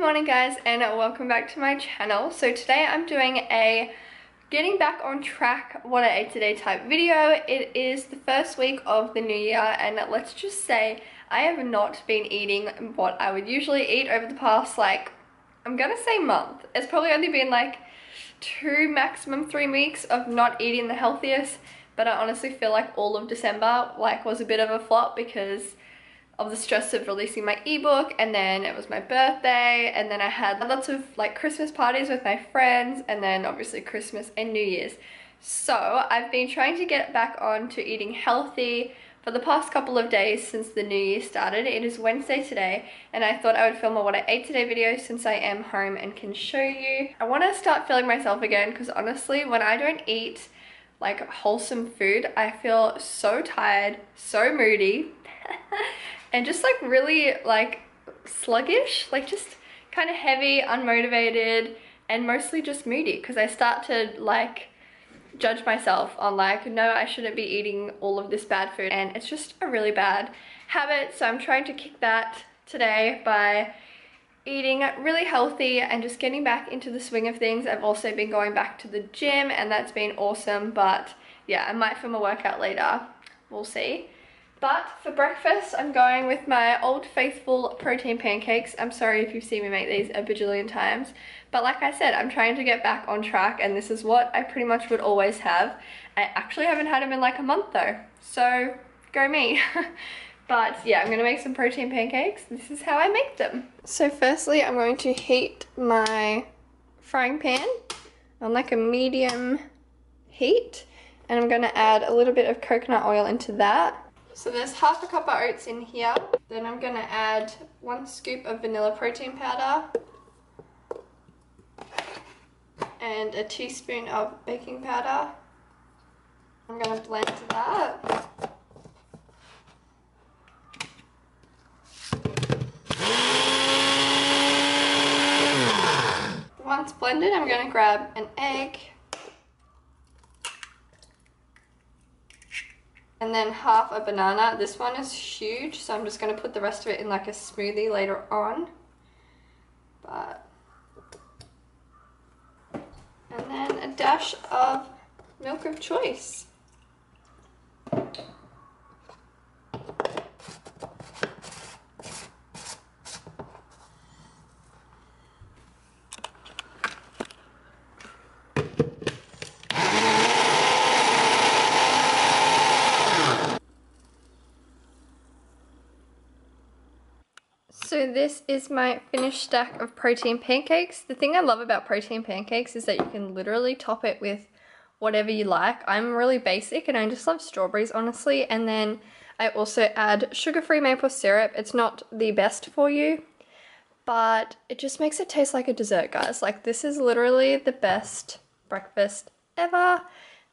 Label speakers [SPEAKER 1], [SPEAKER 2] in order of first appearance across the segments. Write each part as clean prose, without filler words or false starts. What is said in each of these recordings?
[SPEAKER 1] morning guys, and welcome back to my channel. So today I'm doing a getting back on track what I ate today type video. It is the first week of the new year, and let's just say I have not been eating what I would usually eat over the past, I'm gonna say month. It's probably only been like 2, maximum 3 weeks of not eating the healthiest, but I honestly feel like all of December was a bit of a flop because of the stress of releasing my ebook, and then it was my birthday, and then I had lots of Christmas parties with my friends, and then obviously Christmas and New Year's. So I've been trying to get back on to eating healthy for the past couple of days since the new year started. It is Wednesday today, and I thought I would film a what I ate today video since I am home and can show you. I want to start feeling myself again because honestly when I don't eat wholesome food, I feel so tired, so moody and just really sluggish, just kind of heavy, unmotivated, and mostly just moody because I start to judge myself on no, I shouldn't be eating all of this bad food, and it's just a really bad habit. So I'm trying to kick that today by eating really healthy and just getting back into the swing of things. I've also been going back to the gym, and that's been awesome, but yeah, I might film a workout later, we'll see. But for breakfast, I'm going with my Old Faithful protein pancakes. I'm sorry if you've seen me make these a bajillion times, but like I said, I'm trying to get back on track, and this is what I pretty much would always have. I actually haven't had them in a month though, so go me. But yeah, I'm gonna make some protein pancakes. This is how I make them. So firstly, I'm going to heat my frying pan on a medium heat, and I'm gonna add a little bit of coconut oil into that. So there's half a cup of oats in here. Then I'm gonna add 1 scoop of vanilla protein powder and a teaspoon of baking powder. I'm gonna blend that. Once blended, I'm gonna grab an egg and then half a banana. This one is huge, so I'm just going to put the rest of it in a smoothie later on. And then a dash of milk of choice. So this is my finished stack of protein pancakes. The thing I love about protein pancakes is that you can literally top it with whatever you like. I'm really basic and I just love strawberries, honestly. And then I also add sugar-free maple syrup. It's not the best for you, but it just makes it taste like a dessert, guys. This is literally the best breakfast ever.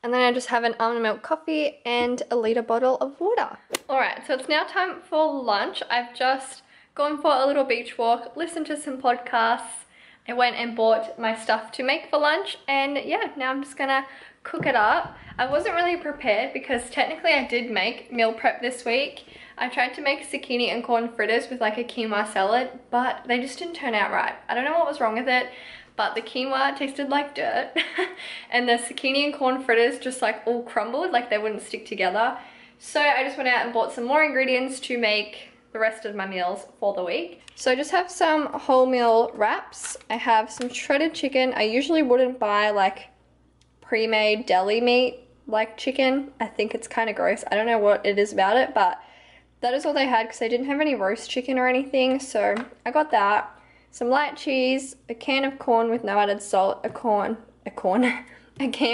[SPEAKER 1] And then I just have an almond milk coffee and a litre bottle of water. Alright, so it's now time for lunch. I've just gone for a little beach walk, listened to some podcasts. I went and bought my stuff to make for lunch, and yeah, now I'm just gonna cook it up. I wasn't really prepared because technically I did make meal prep this week. I tried to make zucchini and corn fritters with a quinoa salad, but they just didn't turn out right. I don't know what was wrong with it, but the quinoa tasted like dirt and the zucchini and corn fritters just all crumbled, they wouldn't stick together. So I just went out and bought some more ingredients to make the rest of my meals for the week. So I just have some wholemeal wraps. I have some shredded chicken. I usually wouldn't buy pre-made deli meat chicken. I think it's kind of gross. I don't know what it is about it, but that is all they had because they didn't have any roast chicken or anything. So I got that. Some light cheese, a can of corn with no added salt, a can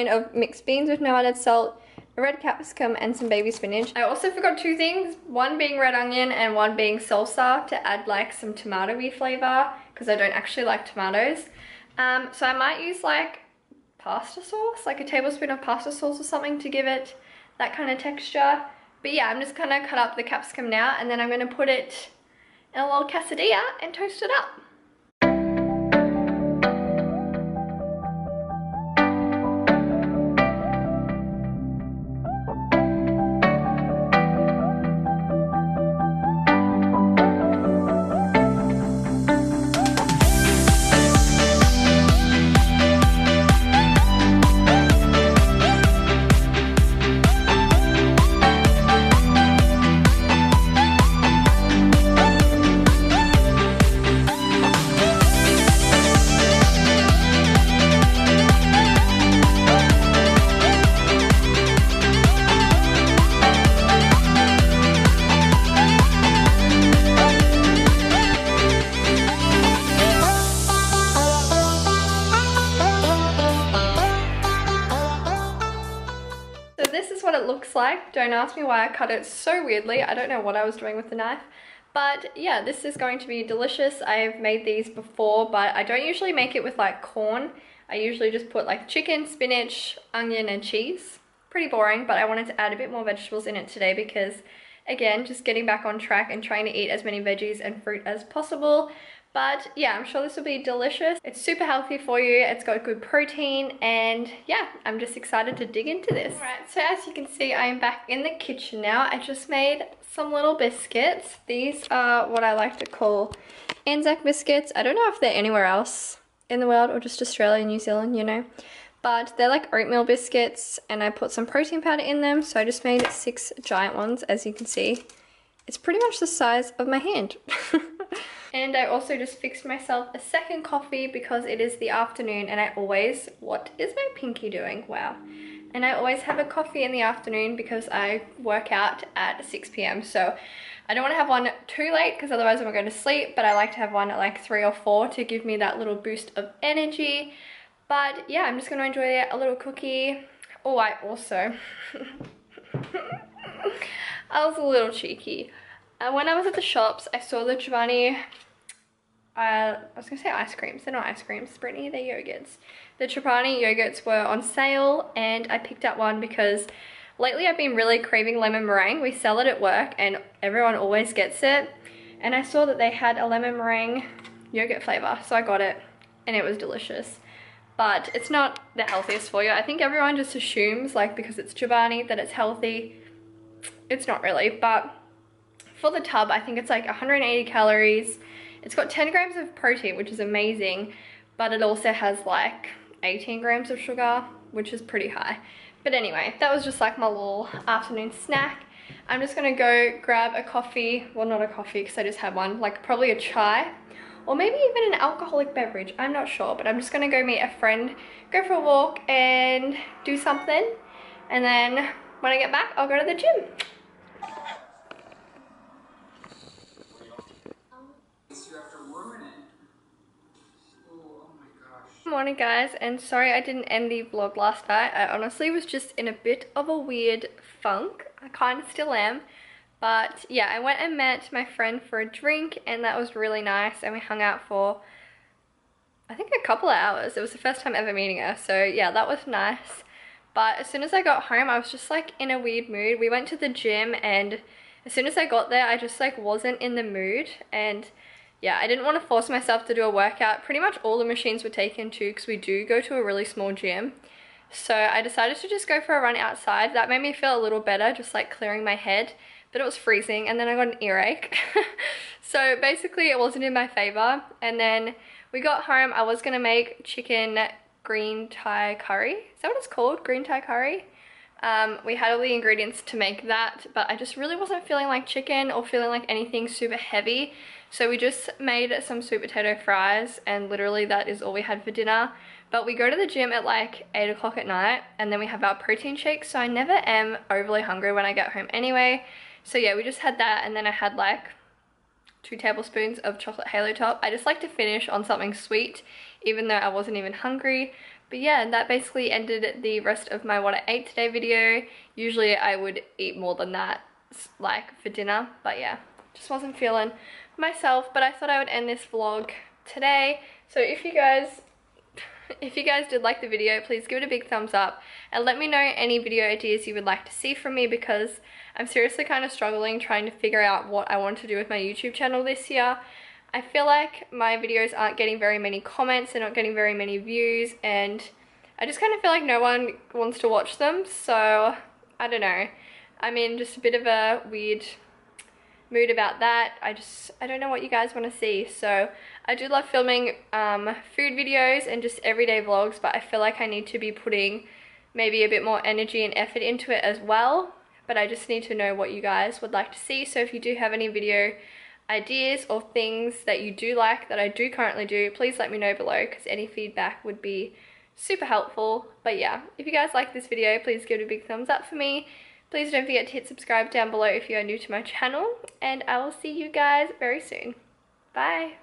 [SPEAKER 1] of mixed beans with no added salt, a red capsicum, and some baby spinach. I also forgot 2 things, one being red onion and one being salsa to add some tomato-y flavor because I don't actually like tomatoes. So I might use pasta sauce, a tablespoon of pasta sauce or something to give it that kind of texture. But yeah, I'm just gonna cut up the capsicum now, and then I'm gonna put it in a little quesadilla and toast it up. looks like. Don't ask me why I cut it so weirdly. I don't know what I was doing with the knife. But yeah, this is going to be delicious. I've made these before, but I don't usually make it with like corn. I usually just put like chicken, spinach, onion, and cheese. Pretty boring, but I wanted to add a bit more vegetables in it today because, again, just getting back on track and trying to eat as many veggies and fruit as possible. But yeah, I'm sure this will be delicious. It's super healthy for you. It's got good protein, and yeah, I'm just excited to dig into this. Alright, so as you can see, I am back in the kitchen now. I just made some little biscuits. These are what I like to call Anzac biscuits. I don't know if they're anywhere else in the world or just Australia, New Zealand, you know. But they're like oatmeal biscuits, and I put some protein powder in them. So I just made 6 giant ones, as you can see. It's pretty much the size of my hand. And I also just fixed myself a second coffee because it is the afternoon, and I always, what is my pinky doing? Wow. And I always have a coffee in the afternoon because I work out at 6 p.m. So I don't want to have one too late because otherwise I'm going to sleep, but I like to have one at like 3 or 4 to give me that little boost of energy. But yeah, I'm just going to enjoy a little cookie. Oh, I also, I was a little cheeky. When I was at the shops, I saw the Chobani, I was going to say ice creams. They're not ice creams, Brittany, they're yogurts. The Chobani yogurts were on sale, and I picked up one because lately I've been really craving lemon meringue. We sell it at work and everyone always gets it. And I saw that they had a lemon meringue yogurt flavor, so I got it and it was delicious. But it's not the healthiest for you. I think everyone just assumes, like, because it's Chobani that it's healthy. It's not really, but for the tub, I think it's like 180 calories. It's got 10 grams of protein, which is amazing, but it also has like 18 grams of sugar, which is pretty high. But anyway, that was just like my little afternoon snack. I'm just gonna go grab a coffee. Well, not a coffee because I just had one, like probably a chai, or maybe even an alcoholic beverage. I'm not sure, but I'm just gonna go meet a friend, go for a walk and do something. And then when I get back, I'll go to the gym. Good morning guys, and sorry I didn't end the vlog last night. I honestly was just in a bit of a weird funk. I kind of still am. But yeah, I went and met my friend for a drink, and that was really nice, and we hung out for I think a couple of hours. It was the first time ever meeting her, so yeah, that was nice. But as soon as I got home, I was just like in a weird mood. We went to the gym, and as soon as I got there, I just like wasn't in the mood, and yeah, I didn't want to force myself to do a workout. Pretty much all the machines were taken too because we do go to a really small gym. So I decided to just go for a run outside. That made me feel a little better, just like clearing my head. But it was freezing, and then I got an earache. So basically it wasn't in my favor. And then we got home. I was going to make chicken green Thai curry. Is that what it's called? Green Thai curry? We had all the ingredients to make that, but I just really wasn't feeling like chicken or feeling like anything super heavy. So we just made some sweet potato fries, and literally that is all we had for dinner. But we go to the gym at like 8 o'clock at night, and then we have our protein shake, so I never am overly hungry when I get home anyway. So yeah, we just had that, and then I had like 2 tablespoons of chocolate halo top. I just like to finish on something sweet, even though I wasn't even hungry. But yeah, and that basically ended the rest of my what I ate today video. Usually I would eat more than that, like for dinner, but yeah, just wasn't feeling myself. But I thought I would end this vlog today. So if you guys did like the video, please give it a big thumbs up and let me know any video ideas you would like to see from me, because I'm seriously kind of struggling trying to figure out what I want to do with my YouTube channel this year. I feel like my videos aren't getting very many comments, they're not getting very many views, and I just kind of feel like no one wants to watch them. So I don't know, I'm in just a bit of a weird mood about that. I don't know what you guys want to see. So I do love filming food videos and just everyday vlogs, but I feel like I need to be putting maybe a bit more energy and effort into it as well. But I just need to know what you guys would like to see. So if you do have any video ideas or things that you do like that I do currently do, please let me know below, because any feedback would be super helpful. But yeah, if you guys like this video, please give it a big thumbs up for me. Please don't forget to hit subscribe down below if you are new to my channel, and I will see you guys very soon. Bye!